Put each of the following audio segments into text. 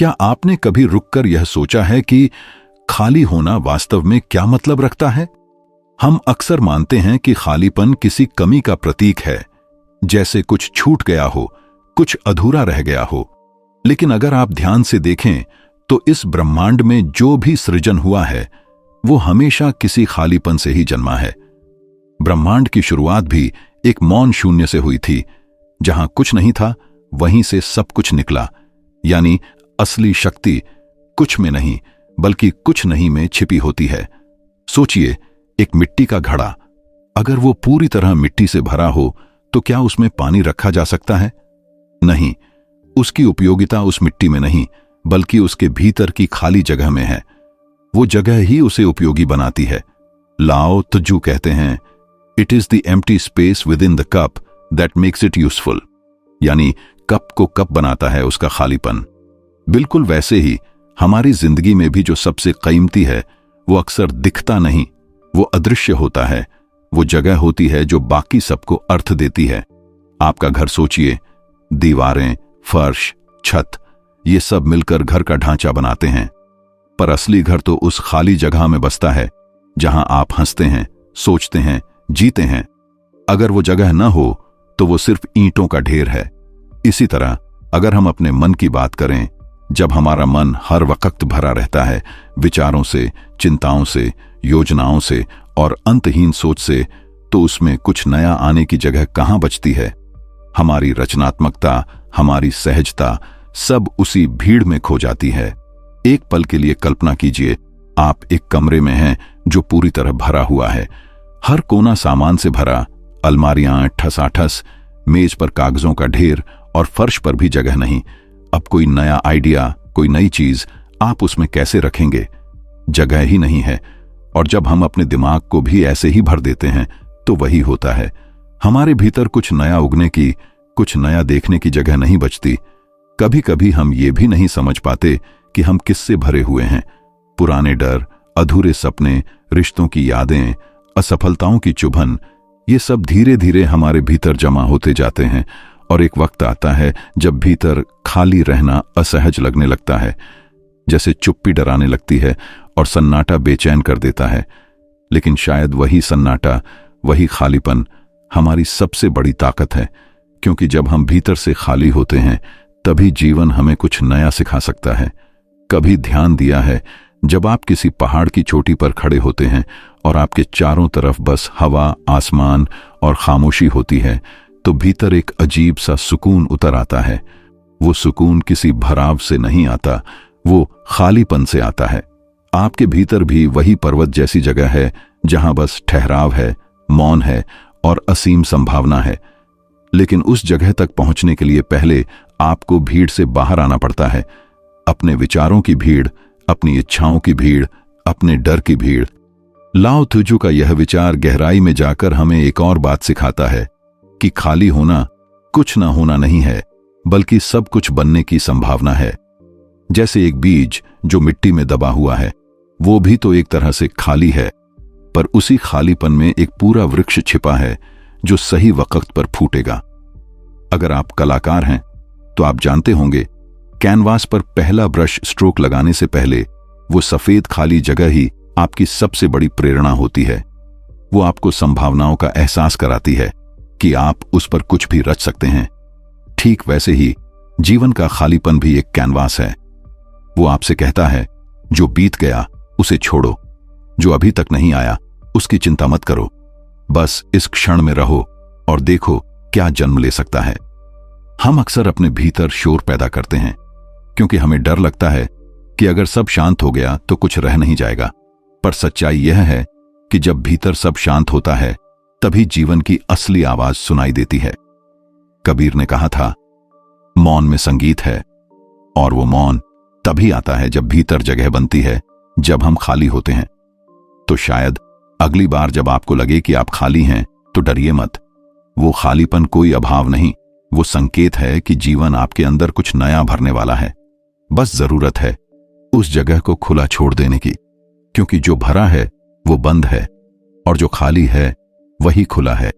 क्या आपने कभी रुककर यह सोचा है कि खाली होना वास्तव में क्या मतलब रखता है? हम अक्सर मानते हैं कि खालीपन किसी कमी का प्रतीक है, जैसे कुछ छूट गया हो, कुछ अधूरा रह गया हो। लेकिन अगर आप ध्यान से देखें तो इस ब्रह्मांड में जो भी सृजन हुआ है वो हमेशा किसी खालीपन से ही जन्मा है। ब्रह्मांड की शुरुआत भी एक मौन शून्य से हुई थी। जहां कुछ नहीं था वहीं से सब कुछ निकला। यानी असली शक्ति कुछ में नहीं बल्कि कुछ नहीं में छिपी होती है। सोचिए, एक मिट्टी का घड़ा, अगर वो पूरी तरह मिट्टी से भरा हो तो क्या उसमें पानी रखा जा सकता है? नहीं। उसकी उपयोगिता उस मिट्टी में नहीं बल्कि उसके भीतर की खाली जगह में है। वो जगह ही उसे उपयोगी बनाती है। लाओ त्जू कहते हैं, it is the empty space with in the cup that makes it useful. यानी कप को कप बनाता है उसका खालीपन। बिल्कुल वैसे ही हमारी जिंदगी में भी जो सबसे कीमती है वो अक्सर दिखता नहीं, वो अदृश्य होता है। वो जगह होती है जो बाकी सबको अर्थ देती है। आपका घर सोचिए, दीवारें, फर्श, छत, ये सब मिलकर घर का ढांचा बनाते हैं। पर असली घर तो उस खाली जगह में बसता है जहां आप हंसते हैं, सोचते हैं, जीते हैं। अगर वो जगह न हो तो वो सिर्फ ईंटों का ढेर है। इसी तरह अगर हम अपने मन की बात करें, जब हमारा मन हर वक्त भरा रहता है विचारों से, चिंताओं से, योजनाओं से और अंतहीन सोच से, तो उसमें कुछ नया आने की जगह कहां बचती है? हमारी रचनात्मकता, हमारी सहजता सब उसी भीड़ में खो जाती है। एक पल के लिए कल्पना कीजिए, आप एक कमरे में हैं जो पूरी तरह भरा हुआ है। हर कोना सामान से भरा, अलमारियां ठसाठस, मेज पर कागजों का ढेर और फर्श पर भी जगह नहीं। अब कोई नया आइडिया, कोई नई चीज आप उसमें कैसे रखेंगे? जगह ही नहीं है। और जब हम अपने दिमाग को भी ऐसे ही भर देते हैं तो वही होता है, हमारे भीतर कुछ नया उगने की, कुछ नया देखने की जगह नहीं बचती। कभी कभी हम ये भी नहीं समझ पाते कि हम किससे भरे हुए हैं। पुराने डर, अधूरे सपने, रिश्तों की यादें, असफलताओं की चुभन, ये सब धीरे धीरे हमारे भीतर जमा होते जाते हैं। और एक वक्त आता है जब भीतर खाली रहना असहज लगने लगता है, जैसे चुप्पी डराने लगती है और सन्नाटा बेचैन कर देता है। लेकिन शायद वही सन्नाटा, वही खालीपन हमारी सबसे बड़ी ताकत है, क्योंकि जब हम भीतर से खाली होते हैं तभी जीवन हमें कुछ नया सिखा सकता है। कभी ध्यान दिया है, जब आप किसी पहाड़ की चोटी पर खड़े होते हैं और आपके चारों तरफ बस हवा, आसमान और खामोशी होती है, तो भीतर एक अजीब सा सुकून उतर आता है। वो सुकून किसी भराव से नहीं आता, वो खालीपन से आता है। आपके भीतर भी वही पर्वत जैसी जगह है जहां बस ठहराव है, मौन है और असीम संभावना है। लेकिन उस जगह तक पहुंचने के लिए पहले आपको भीड़ से बाहर आना पड़ता है। अपने विचारों की भीड़, अपनी इच्छाओं की भीड़, अपने डर की भीड़। लाओ त्जू का यह विचार गहराई में जाकर हमें एक और बात सिखाता है कि खाली होना कुछ ना होना नहीं है बल्कि सब कुछ बनने की संभावना है। जैसे एक बीज जो मिट्टी में दबा हुआ है, वो भी तो एक तरह से खाली है, पर उसी खालीपन में एक पूरा वृक्ष छिपा है जो सही वक्त पर फूटेगा। अगर आप कलाकार हैं तो आप जानते होंगे, कैनवास पर पहला ब्रश स्ट्रोक लगाने से पहले वो सफेद खाली जगह ही आपकी सबसे बड़ी प्रेरणा होती है। वो आपको संभावनाओं का एहसास कराती है कि आप उस पर कुछ भी रच सकते हैं। ठीक वैसे ही जीवन का खालीपन भी एक कैनवास है। वो आपसे कहता है, जो बीत गया उसे छोड़ो, जो अभी तक नहीं आया उसकी चिंता मत करो, बस इस क्षण में रहो और देखो क्या जन्म ले सकता है। हम अक्सर अपने भीतर शोर पैदा करते हैं क्योंकि हमें डर लगता है कि अगर सब शांत हो गया तो कुछ रह नहीं जाएगा। पर सच्चाई यह है कि जब भीतर सब शांत होता है तभी जीवन की असली आवाज सुनाई देती है। कबीर ने कहा था, मौन में संगीत है, और वो मौन तभी आता है जब भीतर जगह बनती है, जब हम खाली होते हैं। तो शायद अगली बार जब आपको लगे कि आप खाली हैं तो डरिए मत। वो खालीपन कोई अभाव नहीं, वो संकेत है कि जीवन आपके अंदर कुछ नया भरने वाला है। बस जरूरत है उस जगह को खुला छोड़ देने की, क्योंकि जो भरा है वो बंद है और जो खाली है वही खुला है।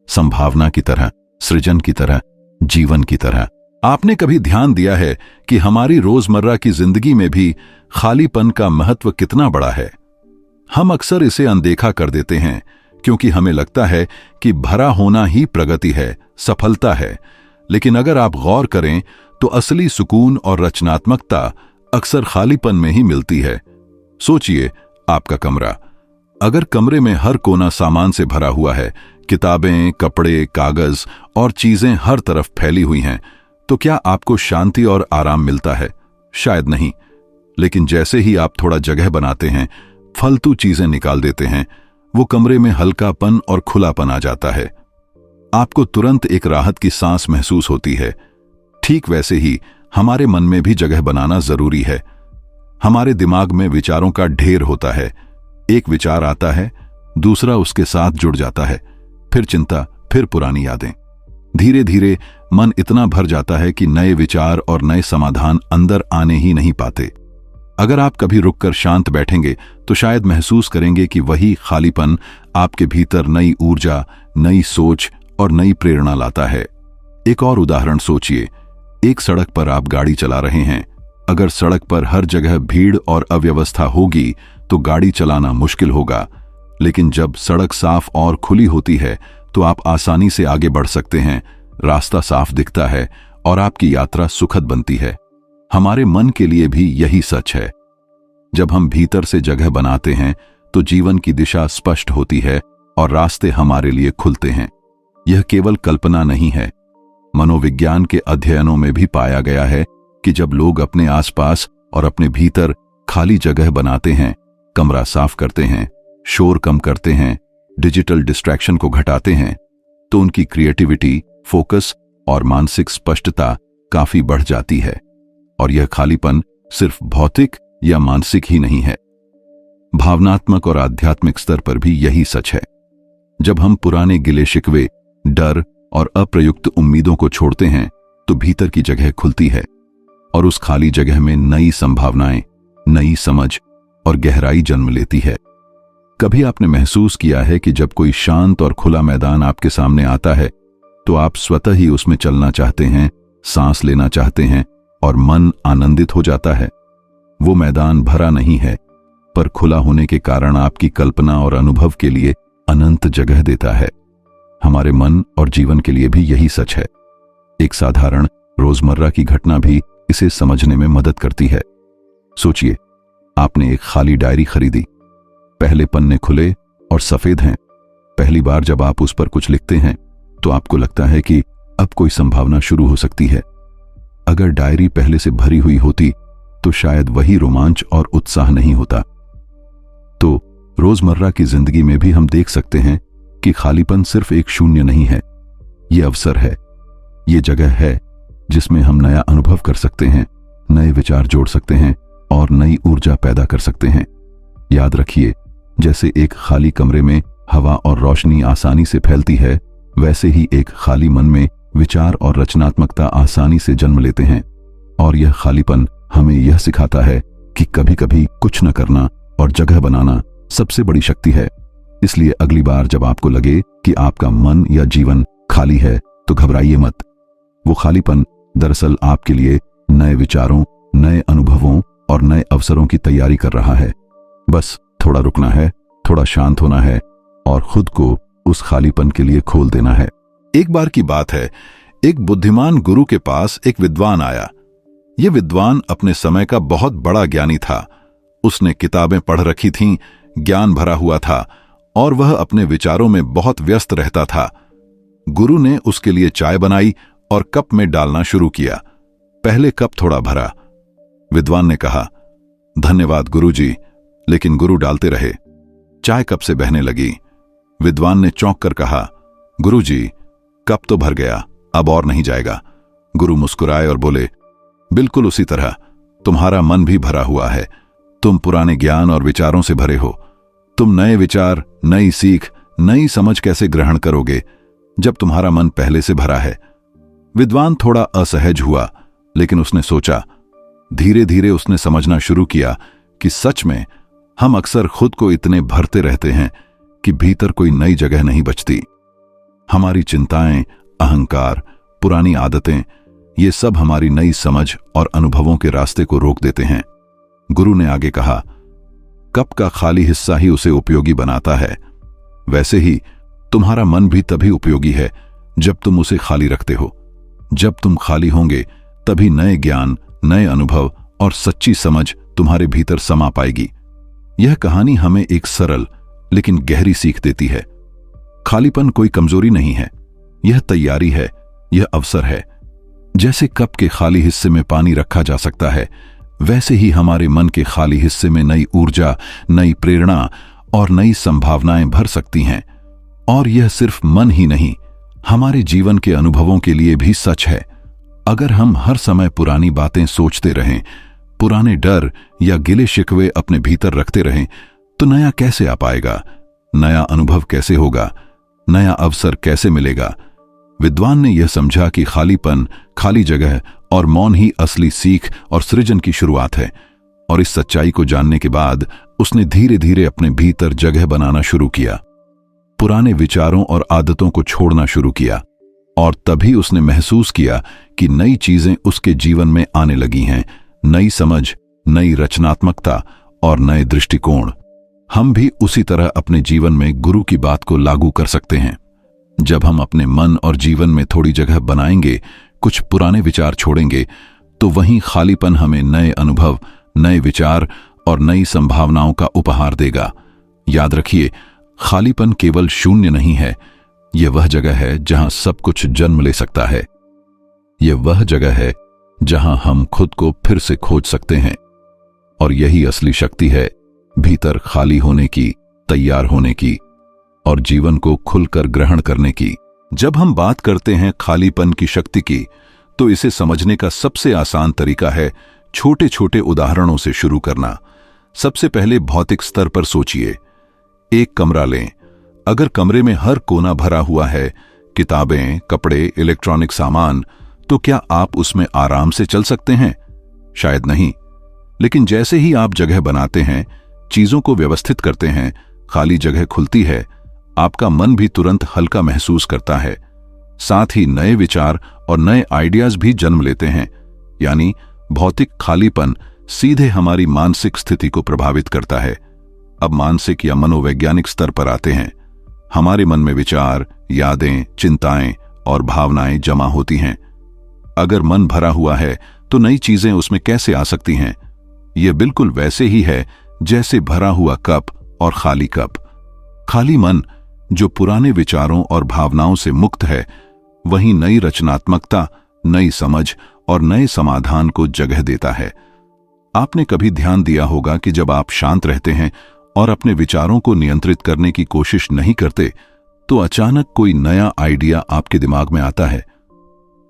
संभावना की तरह, सृजन की तरह, जीवन की तरह। आपने कभी ध्यान दिया है कि हमारी रोजमर्रा की जिंदगी में भी खालीपन का महत्व कितना बड़ा है? हम अक्सर इसे अनदेखा कर देते हैं क्योंकि हमें लगता है कि भरा होना ही प्रगति है, सफलता है। लेकिन अगर आप गौर करें तो असली सुकून और रचनात्मकता अक्सर खालीपन में ही मिलती है। सोचिए, आपका कमरा, अगर कमरे में हर कोना सामान से भरा हुआ है, किताबें, कपड़े, कागज और चीजें हर तरफ फैली हुई हैं, तो क्या आपको शांति और आराम मिलता है? शायद नहीं। लेकिन जैसे ही आप थोड़ा जगह बनाते हैं, फालतू चीजें निकाल देते हैं, वो कमरे में हल्कापन और खुलापन आ जाता है। आपको तुरंत एक राहत की सांस महसूस होती है। ठीक वैसे ही हमारे मन में भी जगह बनाना जरूरी है। हमारे दिमाग में विचारों का ढेर होता है। एक विचार आता है, दूसरा उसके साथ जुड़ जाता है, फिर चिंता, फिर पुरानी यादें। धीरे धीरे मन इतना भर जाता है कि नए विचार और नए समाधान अंदर आने ही नहीं पाते। अगर आप कभी रुककर शांत बैठेंगे तो शायद महसूस करेंगे कि वही खालीपन आपके भीतर नई ऊर्जा, नई सोच और नई प्रेरणा लाता है। एक और उदाहरण सोचिए। एक सड़क पर आप गाड़ी चला रहे हैं। अगर सड़क पर हर जगह भीड़ और अव्यवस्था होगी तो गाड़ी चलाना मुश्किल होगा। लेकिन जब सड़क साफ और खुली होती है तो आप आसानी से आगे बढ़ सकते हैं, रास्ता साफ दिखता है और आपकी यात्रा सुखद बनती है। हमारे मन के लिए भी यही सच है। जब हम भीतर से जगह बनाते हैं तो जीवन की दिशा स्पष्ट होती है और रास्ते हमारे लिए खुलते हैं। यह केवल कल्पना नहीं है। मनोविज्ञान के अध्ययनों में भी पाया गया है कि जब लोग अपने आसपास और अपने भीतर खाली जगह बनाते हैं, कमरा साफ करते हैं, शोर कम करते हैं, डिजिटल डिस्ट्रैक्शन को घटाते हैं, तो उनकी क्रिएटिविटी, फोकस और मानसिक स्पष्टता काफी बढ़ जाती है। और यह खालीपन सिर्फ भौतिक या मानसिक ही नहीं है, भावनात्मक और आध्यात्मिक स्तर पर भी यही सच है। जब हम पुराने गिले शिकवे, डर और अप्रयुक्त उम्मीदों को छोड़ते हैं तो भीतर की जगह खुलती है और उस खाली जगह में नई संभावनाएं, नई समझ और गहराई जन्म लेती है। कभी आपने महसूस किया है कि जब कोई शांत और खुला मैदान आपके सामने आता है तो आप स्वतः ही उसमें चलना चाहते हैं, सांस लेना चाहते हैं और मन आनंदित हो जाता है? वो मैदान भरा नहीं है, पर खुला होने के कारण आपकी कल्पना और अनुभव के लिए अनंत जगह देता है। हमारे मन और जीवन के लिए भी यही सच है। एक साधारण रोजमर्रा की घटना भी इसे समझने में मदद करती है। सोचिए, आपने एक खाली डायरी खरीदी। पहले पन्ने खुले और सफेद हैं। पहली बार जब आप उस पर कुछ लिखते हैं तो आपको लगता है कि अब कोई संभावना शुरू हो सकती है। अगर डायरी पहले से भरी हुई होती तो शायद वही रोमांच और उत्साह नहीं होता। तो रोजमर्रा की जिंदगी में भी हम देख सकते हैं कि खालीपन सिर्फ एक शून्य नहीं है, ये अवसर है। ये जगह है जिसमें हम नया अनुभव कर सकते हैं, नए विचार जोड़ सकते हैं और नई ऊर्जा पैदा कर सकते हैं। याद रखिए, जैसे एक खाली कमरे में हवा और रोशनी आसानी से फैलती है, वैसे ही एक खाली मन में विचार और रचनात्मकता आसानी से जन्म लेते हैं। और यह खालीपन हमें यह सिखाता है कि कभी कभी कुछ न करना और जगह बनाना सबसे बड़ी शक्ति है। इसलिए अगली बार जब आपको लगे कि आपका मन या जीवन खाली है तो घबराइए मत। वो खालीपन दरअसल आपके लिए नए विचारों, नए अनुभवों और नए अवसरों की तैयारी कर रहा है। बस थोड़ा रुकना है, थोड़ा शांत होना है और खुद को उस खालीपन के लिए खोल देना है। एक बार की बात है, एक बुद्धिमान गुरु के पास एक विद्वान आया। यह विद्वान अपने समय का बहुत बड़ा ज्ञानी था। उसने किताबें पढ़ रखी थीं, ज्ञान भरा हुआ था और वह अपने विचारों में बहुत व्यस्त रहता था। गुरु ने उसके लिए चाय बनाई और कप में डालना शुरू किया। पहले कप थोड़ा भरा। विद्वान ने कहा, धन्यवाद गुरुजी, लेकिन गुरु डालते रहे। चाय कप से बहने लगी। विद्वान ने चौंक कर कहा, गुरुजी, कप तो भर गया, अब और नहीं जाएगा। गुरु मुस्कुराए और बोले, बिल्कुल उसी तरह तुम्हारा मन भी भरा हुआ है। तुम पुराने ज्ञान और विचारों से भरे हो। तुम नए विचार, नई सीख, नई समझ कैसे ग्रहण करोगे जब तुम्हारा मन पहले से भरा है? विद्वान थोड़ा असहज हुआ, लेकिन उसने सोचा। धीरे धीरे उसने समझना शुरू किया कि सच में हम अक्सर खुद को इतने भरते रहते हैं कि भीतर कोई नई जगह नहीं बचती। हमारी चिंताएं, अहंकार, पुरानी आदतें, ये सब हमारी नई समझ और अनुभवों के रास्ते को रोक देते हैं। गुरु ने आगे कहा, कप का खाली हिस्सा ही उसे उपयोगी बनाता है। वैसे ही तुम्हारा मन भी तभी उपयोगी है जब तुम उसे खाली रखते हो। जब तुम खाली होंगे तभी नए ज्ञान, नए अनुभव और सच्ची समझ तुम्हारे भीतर समा पाएगी। यह कहानी हमें एक सरल लेकिन गहरी सीख देती है। खालीपन कोई कमजोरी नहीं है, यह तैयारी है, यह अवसर है। जैसे कप के खाली हिस्से में पानी रखा जा सकता है, वैसे ही हमारे मन के खाली हिस्से में नई ऊर्जा, नई प्रेरणा और नई संभावनाएं भर सकती हैं। और यह सिर्फ मन ही नहीं, हमारे जीवन के अनुभवों के लिए भी सच है। अगर हम हर समय पुरानी बातें सोचते रहें, पुराने डर या गिले शिकवे अपने भीतर रखते रहें, तो नया कैसे आ पाएगा? नया अनुभव कैसे होगा? नया अवसर कैसे मिलेगा? विद्वान ने यह समझा कि खालीपन, खाली जगह और मौन ही असली सीख और सृजन की शुरुआत है। और इस सच्चाई को जानने के बाद उसने धीरे धीरे अपने भीतर जगह बनाना शुरू किया, पुराने विचारों और आदतों को छोड़ना शुरू किया। और तभी उसने महसूस किया कि नई चीजें उसके जीवन में आने लगी हैं, नई समझ, नई रचनात्मकता और नए दृष्टिकोण। हम भी उसी तरह अपने जीवन में गुरु की बात को लागू कर सकते हैं। जब हम अपने मन और जीवन में थोड़ी जगह बनाएंगे, कुछ पुराने विचार छोड़ेंगे, तो वहीं खालीपन हमें नए अनुभव, नए विचार और नई संभावनाओं का उपहार देगा। याद रखिए, खालीपन केवल शून्य नहीं है, यह वह जगह है जहां सब कुछ जन्म ले सकता है। यह वह जगह है जहां हम खुद को फिर से खोज सकते हैं। और यही असली शक्ति है, भीतर खाली होने की, तैयार होने की और जीवन को खुलकर ग्रहण करने की। जब हम बात करते हैं खालीपन की शक्ति की, तो इसे समझने का सबसे आसान तरीका है छोटे छोटे उदाहरणों से शुरू करना। सबसे पहले भौतिक स्तर पर सोचिए। एक कमरा लें। अगर कमरे में हर कोना भरा हुआ है, किताबें, कपड़े, इलेक्ट्रॉनिक सामान, तो क्या आप उसमें आराम से चल सकते हैं? शायद नहीं। लेकिन जैसे ही आप जगह बनाते हैं, चीजों को व्यवस्थित करते हैं, खाली जगह खुलती है, आपका मन भी तुरंत हल्का महसूस करता है। साथ ही नए विचार और नए आइडियाज भी जन्म लेते हैं। यानी भौतिक खालीपन सीधे हमारी मानसिक स्थिति को प्रभावित करता है। अब मानसिक या मनोवैज्ञानिक स्तर पर आते हैं। हमारे मन में विचार, यादें, चिंताएं और भावनाएं जमा होती हैं। अगर मन भरा हुआ है तो नई चीजें उसमें कैसे आ सकती हैं? यह बिल्कुल वैसे ही है जैसे भरा हुआ कप और खाली कप। खाली मन जो पुराने विचारों और भावनाओं से मुक्त है, वहीं नई रचनात्मकता, नई समझ और नए समाधान को जगह देता है। आपने कभी ध्यान दिया होगा कि जब आप शांत रहते हैं और अपने विचारों को नियंत्रित करने की कोशिश नहीं करते, तो अचानक कोई नया आइडिया आपके दिमाग में आता है।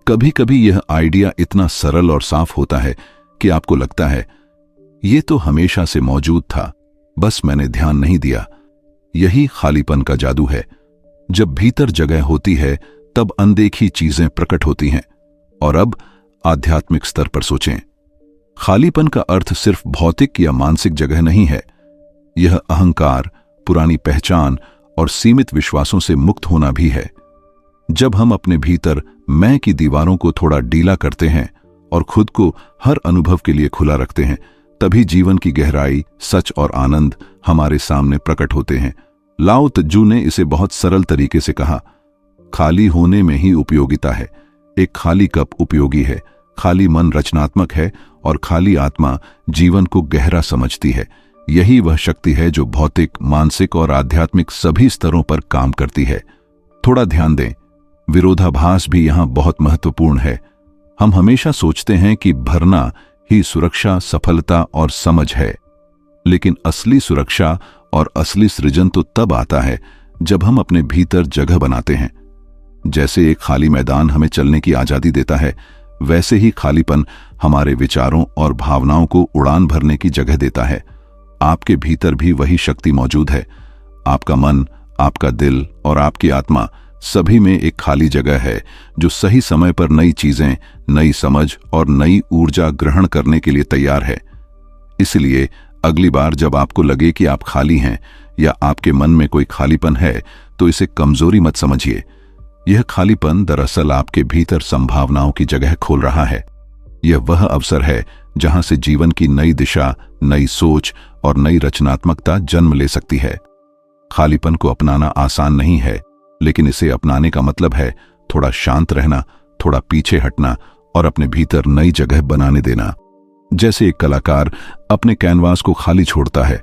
कभी कभी यह आइडिया इतना सरल और साफ होता है कि आपको लगता है, ये तो हमेशा से मौजूद था, बस मैंने ध्यान नहीं दिया। यही खालीपन का जादू है। जब भीतर जगह होती है, तब अनदेखी चीजें प्रकट होती हैं। और अब आध्यात्मिक स्तर पर सोचें। खालीपन का अर्थ सिर्फ भौतिक या मानसिक जगह नहीं है। यह अहंकार, पुरानी पहचान और सीमित विश्वासों से मुक्त होना भी है। जब हम अपने भीतर मैं की दीवारों को थोड़ा ढीला करते हैं और खुद को हर अनुभव के लिए खुला रखते हैं, तभी जीवन की गहराई, सच और आनंद हमारे सामने प्रकट होते हैं। लाओ त्जू ने इसे बहुत सरल तरीके से कहा, खाली होने में ही उपयोगिता है। एक खाली कप उपयोगी है, खाली मन रचनात्मक है और खाली आत्मा जीवन को गहरा समझती है। यही वह शक्ति है जो भौतिक, मानसिक और आध्यात्मिक सभी स्तरों पर काम करती है। थोड़ा ध्यान दें, विरोधाभास भी यहां बहुत महत्वपूर्ण है। हम हमेशा सोचते हैं कि भरना ही सुरक्षा, सफलता और समझ है, लेकिन असली सुरक्षा और असली सृजन तो तब आता है जब हम अपने भीतर जगह बनाते हैं। जैसे एक खाली मैदान हमें चलने की आजादी देता है, वैसे ही खालीपन हमारे विचारों और भावनाओं को उड़ान भरने की जगह देता है। आपके भीतर भी वही शक्ति मौजूद है। आपका मन, आपका दिल और आपकी आत्मा, सभी में एक खाली जगह है जो सही समय पर नई चीजें, नई समझ और नई ऊर्जा ग्रहण करने के लिए तैयार है। इसलिए अगली बार जब आपको लगे कि आप खाली हैं या आपके मन में कोई खालीपन है, तो इसे कमजोरी मत समझिए। यह खालीपन दरअसल आपके भीतर संभावनाओं की जगह खोल रहा है। यह वह अवसर है जहां से जीवन की नई दिशा, नई सोच और नई रचनात्मकता जन्म ले सकती है। खालीपन को अपनाना आसान नहीं है, लेकिन इसे अपनाने का मतलब है थोड़ा शांत रहना, थोड़ा पीछे हटना और अपने भीतर नई जगह बनाने देना। जैसे एक कलाकार अपने कैनवास को खाली छोड़ता है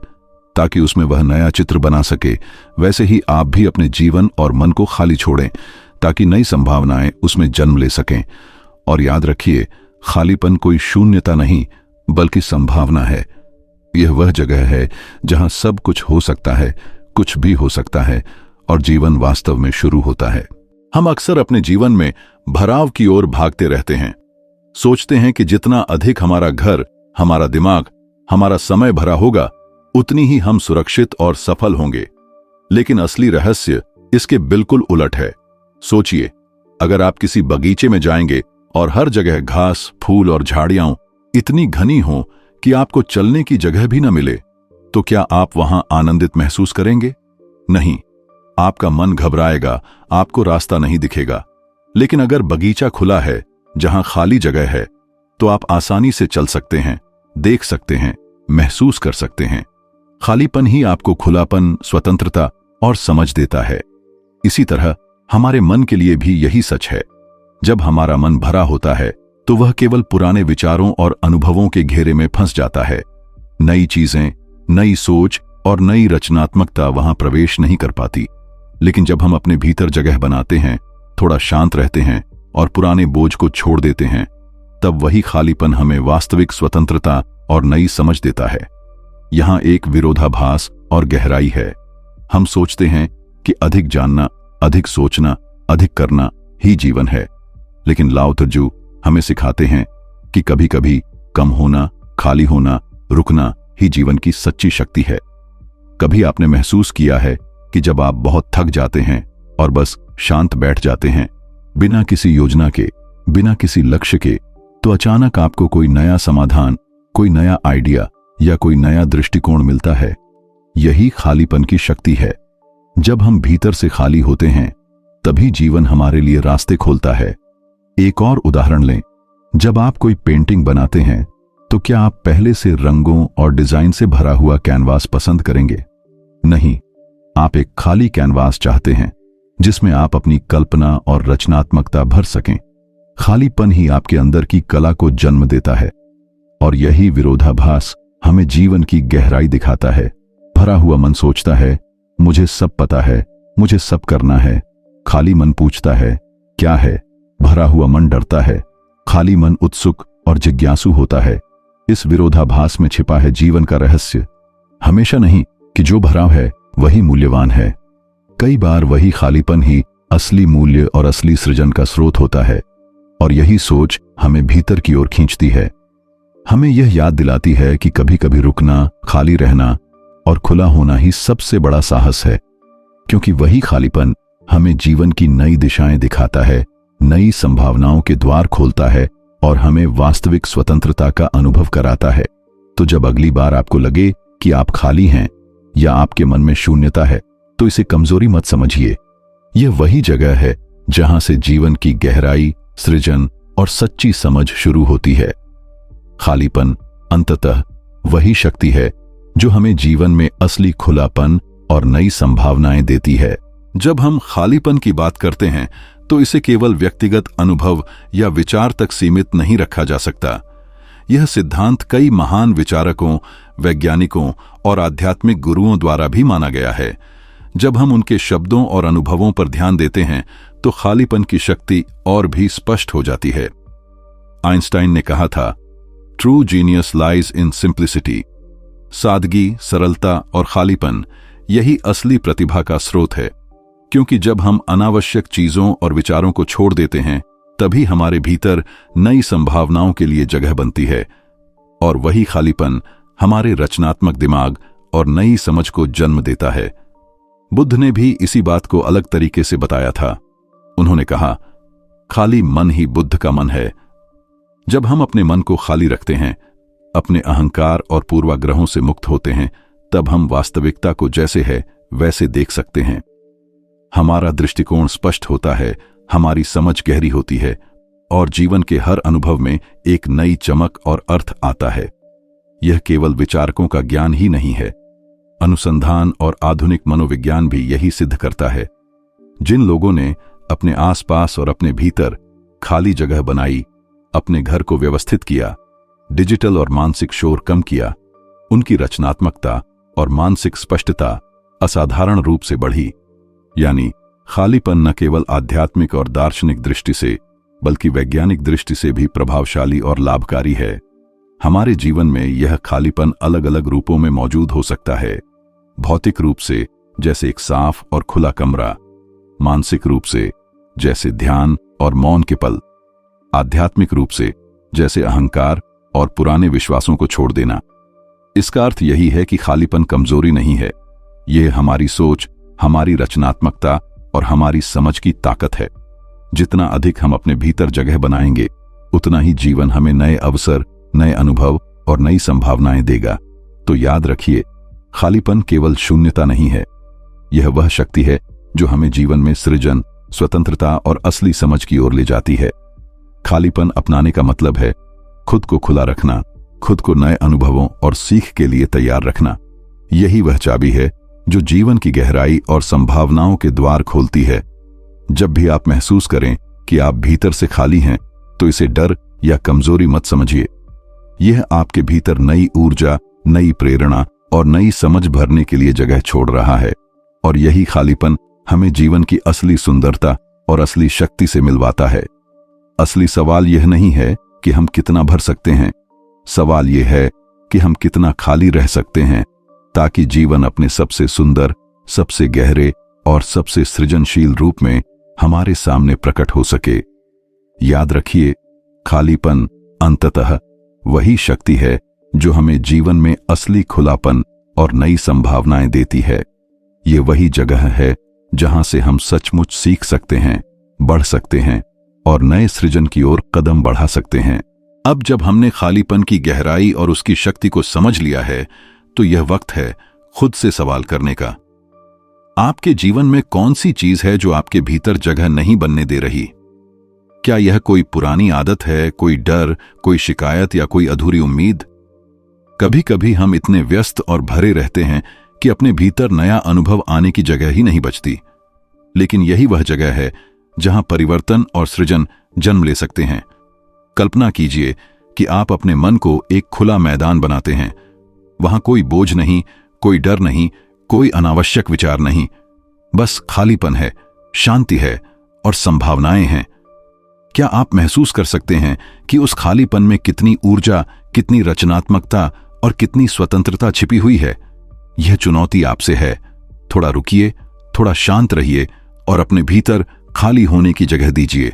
ताकि उसमें वह नया चित्र बना सके, वैसे ही आप भी अपने जीवन और मन को खाली छोड़ें ताकि नई संभावनाएं उसमें जन्म ले सकें। और याद रखिए, खालीपन कोई शून्यता नहीं बल्कि संभावना है। यह वह जगह है जहां सब कुछ हो सकता है, कुछ भी हो सकता है और जीवन वास्तव में शुरू होता है। हम अक्सर अपने जीवन में भराव की ओर भागते रहते हैं। सोचते हैं कि जितना अधिक हमारा घर, हमारा दिमाग, हमारा समय भरा होगा, उतनी ही हम सुरक्षित और सफल होंगे। लेकिन असली रहस्य इसके बिल्कुल उलट है। सोचिए, अगर आप किसी बगीचे में जाएंगे और हर जगह घास, फूल और झाड़ियां इतनी घनी हों कि आपको चलने की जगह भी न मिले, तो क्या आप वहां आनंदित महसूस करेंगे? नहीं, आपका मन घबराएगा, आपको रास्ता नहीं दिखेगा। लेकिन अगर बगीचा खुला है, जहां खाली जगह है, तो आप आसानी से चल सकते हैं, देख सकते हैं, महसूस कर सकते हैं। खालीपन ही आपको खुलापन, स्वतंत्रता और समझ देता है। इसी तरह हमारे मन के लिए भी यही सच है। जब हमारा मन भरा होता है तो वह केवल पुराने विचारों और अनुभवों के घेरे में फंस जाता है। नई चीजें, नई सोच और नई रचनात्मकता वहां प्रवेश नहीं कर पाती। लेकिन जब हम अपने भीतर जगह बनाते हैं, थोड़ा शांत रहते हैं और पुराने बोझ को छोड़ देते हैं, तब वही खालीपन हमें वास्तविक स्वतंत्रता और नई समझ देता है। यहां एक विरोधाभास और गहराई है। हम सोचते हैं कि अधिक जानना, अधिक सोचना, अधिक करना ही जीवन है। लेकिन लाओ त्जू हमें सिखाते हैं कि कभी-कभी कम होना, खाली होना, रुकना ही जीवन की सच्ची शक्ति है। कभी आपने महसूस किया है कि जब आप बहुत थक जाते हैं और बस शांत बैठ जाते हैं, बिना किसी योजना के, बिना किसी लक्ष्य के, तो अचानक आपको कोई नया समाधान, कोई नया आइडिया या कोई नया दृष्टिकोण मिलता है। यही खालीपन की शक्ति है। जब हम भीतर से खाली होते हैं, तभी जीवन हमारे लिए रास्ते खोलता है। एक और उदाहरण लें, जब आप कोई पेंटिंग बनाते हैं, तो क्या आप पहले से रंगों और डिजाइन से भरा हुआ कैनवास पसंद करेंगे? नहीं, आप एक खाली कैनवास चाहते हैं जिसमें आप अपनी कल्पना और रचनात्मकता भर सकें। खालीपन ही आपके अंदर की कला को जन्म देता है। और यही विरोधाभास हमें जीवन की गहराई दिखाता है। भरा हुआ मन सोचता है, मुझे सब पता है, मुझे सब करना है। खाली मन पूछता है, क्या है? भरा हुआ मन डरता है, खाली मन उत्सुक और जिज्ञासु होता है। इस विरोधाभास में छिपा है जीवन का रहस्य। हमेशा नहीं कि जो भरा है वही मूल्यवान है। कई बार वही खालीपन ही असली मूल्य और असली सृजन का स्रोत होता है। और यही सोच हमें भीतर की ओर खींचती है। हमें यह याद दिलाती है कि कभी कभी रुकना, खाली रहना और खुला होना ही सबसे बड़ा साहस है। क्योंकि वही खालीपन हमें जीवन की नई दिशाएं दिखाता है, नई संभावनाओं के द्वार खोलता है और हमें वास्तविक स्वतंत्रता का अनुभव कराता है। तो जब अगली बार आपको लगे कि आप खाली हैं या आपके मन में शून्यता है, तो इसे कमजोरी मत समझिए। यह वही जगह है जहां से जीवन की गहराई, सृजन और सच्ची समझ शुरू होती है। खालीपन अंततः वही शक्ति है जो हमें जीवन में असली खुलापन और नई संभावनाएं देती है। जब हम खालीपन की बात करते हैं, तो इसे केवल व्यक्तिगत अनुभव या विचार तक सीमित नहीं रखा जा सकता। यह सिद्धांत कई महान विचारकों, वैज्ञानिकों और आध्यात्मिक गुरुओं द्वारा भी माना गया है। जब हम उनके शब्दों और अनुभवों पर ध्यान देते हैं, तो खालीपन की शक्ति और भी स्पष्ट हो जाती है। आइंस्टाइन ने कहा था, true genius lies in simplicity. सादगी, सरलता और खालीपन यही असली प्रतिभा का स्रोत है। क्योंकि जब हम अनावश्यक चीजों और विचारों को छोड़ देते हैं, तभी हमारे भीतर नई संभावनाओं के लिए जगह बनती है। और वही खालीपन हमारे रचनात्मक दिमाग और नई समझ को जन्म देता है। बुद्ध ने भी इसी बात को अलग तरीके से बताया था। उन्होंने कहा, खाली मन ही बुद्ध का मन है। जब हम अपने मन को खाली रखते हैं, अपने अहंकार और पूर्वाग्रहों से मुक्त होते हैं, तब हम वास्तविकता को जैसे है वैसे देख सकते हैं। हमारा दृष्टिकोण स्पष्ट होता है हमारी समझ गहरी होती है और जीवन के हर अनुभव में एक नई चमक और अर्थ आता है। यह केवल विचारकों का ज्ञान ही नहीं है, अनुसंधान और आधुनिक मनोविज्ञान भी यही सिद्ध करता है। जिन लोगों ने अपने आसपास और अपने भीतर खाली जगह बनाई, अपने घर को व्यवस्थित किया, डिजिटल और मानसिक शोर कम किया, उनकी रचनात्मकता और मानसिक स्पष्टता असाधारण रूप से बढ़ी। यानी खालीपन न केवल आध्यात्मिक और दार्शनिक दृष्टि से बल्कि वैज्ञानिक दृष्टि से भी प्रभावशाली और लाभकारी है। हमारे जीवन में यह खालीपन अलग अलग रूपों में मौजूद हो सकता है। भौतिक रूप से जैसे एक साफ और खुला कमरा, मानसिक रूप से जैसे ध्यान और मौन के पल, आध्यात्मिक रूप से जैसे अहंकार और पुराने विश्वासों को छोड़ देना। इसका अर्थ यही है कि खालीपन कमजोरी नहीं है, यह हमारी सोच, हमारी रचनात्मकता और हमारी समझ की ताकत है। जितना अधिक हम अपने भीतर जगह बनाएंगे, उतना ही जीवन हमें नए अवसर, नए अनुभव और नई संभावनाएं देगा। तो याद रखिए, खालीपन केवल शून्यता नहीं है, यह वह शक्ति है जो हमें जीवन में सृजन, स्वतंत्रता और असली समझ की ओर ले जाती है। खालीपन अपनाने का मतलब है खुद को खुला रखना, खुद को नए अनुभवों और सीख के लिए तैयार रखना। यही वह चाबी है जो जीवन की गहराई और संभावनाओं के द्वार खोलती है। जब भी आप महसूस करें कि आप भीतर से खाली हैं, तो इसे डर या कमजोरी मत समझिए। यह आपके भीतर नई ऊर्जा, नई प्रेरणा और नई समझ भरने के लिए जगह छोड़ रहा है। और यही खालीपन हमें जीवन की असली सुंदरता और असली शक्ति से मिलवाता है। असली सवाल यह नहीं है कि हम कितना भर सकते हैं, सवाल यह है कि हम कितना खाली रह सकते हैं, ताकि जीवन अपने सबसे सुंदर, सबसे गहरे और सबसे सृजनशील रूप में हमारे सामने प्रकट हो सके। याद रखिए, खालीपन अंततः वही शक्ति है जो हमें जीवन में असली खुलापन और नई संभावनाएं देती है। ये वही जगह है जहां से हम सचमुच सीख सकते हैं, बढ़ सकते हैं और नए सृजन की ओर कदम बढ़ा सकते हैं। अब जब हमने खालीपन की गहराई और उसकी शक्ति को समझ लिया है, तो यह वक्त है खुद से सवाल करने का। आपके जीवन में कौन सी चीज है जो आपके भीतर जगह नहीं बनने दे रही? क्या यह कोई पुरानी आदत है, कोई डर, कोई शिकायत या कोई अधूरी उम्मीद? कभी कभी हम इतने व्यस्त और भरे रहते हैं कि अपने भीतर नया अनुभव आने की जगह ही नहीं बचती। लेकिन यही वह जगह है जहां परिवर्तन और सृजन जन्म ले सकते हैं। कल्पना कीजिए कि आप अपने मन को एक खुला मैदान बनाते हैं। वहां कोई बोझ नहीं, कोई डर नहीं, कोई अनावश्यक विचार नहीं, बस खालीपन है, शांति है और संभावनाएं हैं। क्या आप महसूस कर सकते हैं कि उस खालीपन में कितनी ऊर्जा, कितनी रचनात्मकता और कितनी स्वतंत्रता छिपी हुई है? यह चुनौती आपसे है। थोड़ा रुकिए, थोड़ा शांत रहिए और अपने भीतर खाली होने की जगह दीजिए।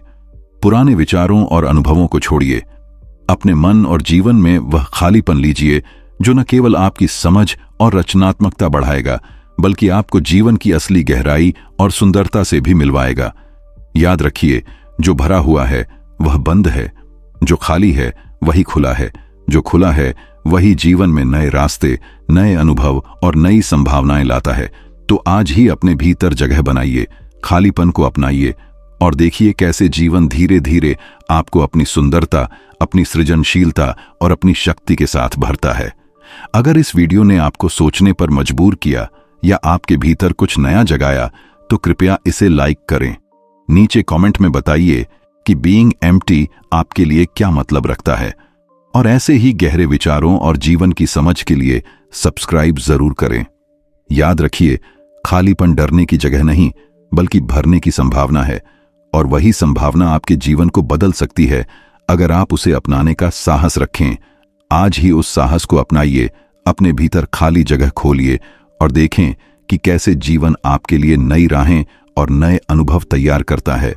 पुराने विचारों और अनुभवों को छोड़िए। अपने मन और जीवन में वह खालीपन लीजिए जो न केवल आपकी समझ और रचनात्मकता बढ़ाएगा, बल्कि आपको जीवन की असली गहराई और सुंदरता से भी मिलवाएगा। याद रखिए, जो भरा हुआ है वह बंद है, जो खाली है वही खुला है, जो खुला है वही जीवन में नए रास्ते, नए अनुभव और नई संभावनाएं लाता है। तो आज ही अपने भीतर जगह बनाइए, खालीपन को अपनाइए और देखिए कैसे जीवन धीरे धीरे आपको अपनी सुंदरता, अपनी सृजनशीलता और अपनी शक्ति के साथ भरता है। अगर इस वीडियो ने आपको सोचने पर मजबूर किया या आपके भीतर कुछ नया जगाया, तो कृपया इसे लाइक करें। नीचे कमेंट में बताइए कि बीइंग एम्प्टी आपके लिए क्या मतलब रखता है। और ऐसे ही गहरे विचारों और जीवन की समझ के लिए सब्सक्राइब जरूर करें। याद रखिए, खालीपन डरने की जगह नहीं, बल्कि भरने की संभावना है। और वही संभावना आपके जीवन को बदल सकती है अगर आप उसे अपनाने का साहस रखें। आज ही उस साहस को अपनाइए, अपने भीतर खाली जगह खोलिए और देखें कि कैसे जीवन आपके लिए नई राहें और नए अनुभव तैयार करता है।